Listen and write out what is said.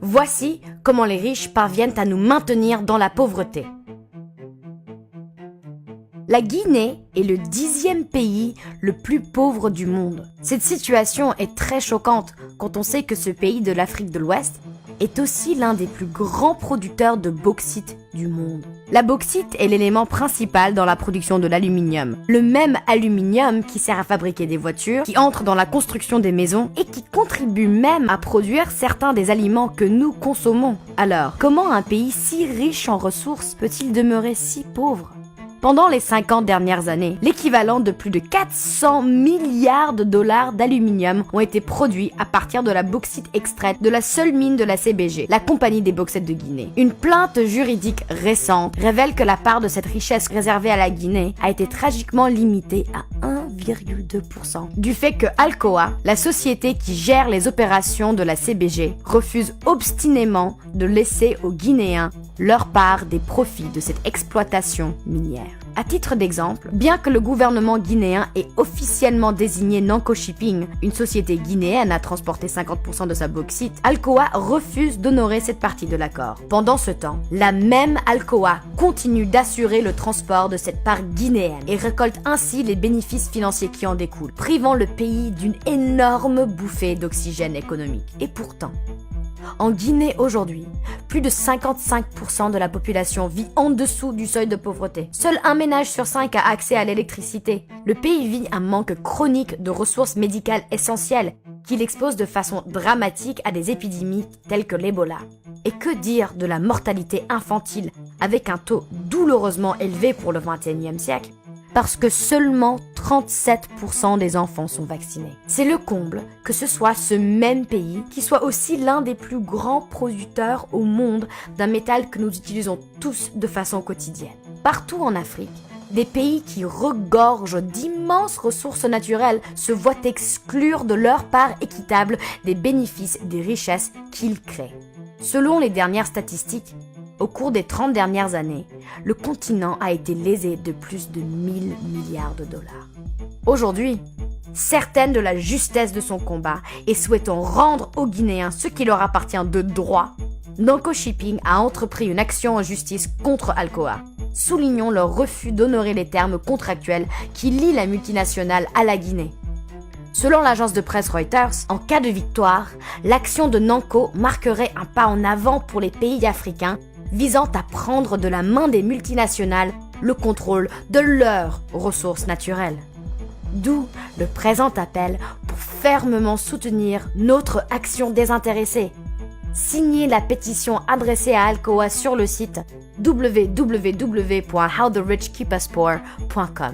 Voici comment les riches parviennent à nous maintenir dans la pauvreté. La Guinée est le 10e pays le plus pauvre du monde. Cette situation est très choquante quand on sait que ce pays de l'Afrique de l'Ouest est aussi l'un des plus grands producteurs de bauxite du monde. La bauxite est l'élément principal dans la production de l'aluminium. Le même aluminium qui sert à fabriquer des voitures, qui entre dans la construction des maisons et qui contribue même à produire certains des aliments que nous consommons. Alors, comment un pays si riche en ressources peut-il demeurer si pauvre ? Pendant les 50 dernières années, l'équivalent de plus de 400 milliards de dollars d'aluminium ont été produits à partir de la bauxite extraite de la seule mine de la CBG, la Compagnie des bauxites de Guinée. Une plainte juridique récente révèle que la part de cette richesse réservée à la Guinée a été tragiquement limitée à 1,2%. Du fait que Alcoa, la société qui gère les opérations de la CBG, refuse obstinément de laisser aux Guinéens leur part des profits de cette exploitation minière. À titre d'exemple, bien que le gouvernement guinéen ait officiellement désigné Nanko Shipping, une société guinéenne à transporter 50% de sa bauxite, Alcoa refuse d'honorer cette partie de l'accord. Pendant ce temps, la même Alcoa continue d'assurer le transport de cette part guinéenne et récolte ainsi les bénéfices financiers qui en découlent, privant le pays d'une énorme bouffée d'oxygène économique. Et pourtant, en Guinée aujourd'hui, plus de 55% de la population vit en dessous du seuil de pauvreté. Seul un ménage sur 5 a accès à l'électricité. Le pays vit un manque chronique de ressources médicales essentielles qui l'expose de façon dramatique à des épidémies telles que l'Ebola. Et que dire de la mortalité infantile avec un taux douloureusement élevé pour le XXIe siècle ? Parce que seulement 37% des enfants sont vaccinés. C'est le comble que ce soit ce même pays qui soit aussi l'un des plus grands producteurs au monde d'un métal que nous utilisons tous de façon quotidienne. Partout en Afrique, des pays qui regorgent d'immenses ressources naturelles se voient exclure de leur part équitable des bénéfices des richesses qu'ils créent. Selon les dernières statistiques, au cours des 30 dernières années, le continent a été lésé de plus de 1000 milliards de dollars. Aujourd'hui, certaine de la justesse de son combat et souhaitant rendre aux Guinéens ce qui leur appartient de droit, Nanko Shipping a entrepris une action en justice contre Alcoa. Soulignons leur refus d'honorer les termes contractuels qui lient la multinationale à la Guinée. Selon l'agence de presse Reuters, en cas de victoire, l'action de Nanko marquerait un pas en avant pour les pays africains visant à prendre de la main des multinationales le contrôle de leurs ressources naturelles. D'où le présent appel pour fermement soutenir notre action désintéressée. Signez la pétition adressée à Alcoa sur le site www.howtherichkeepuspore.com.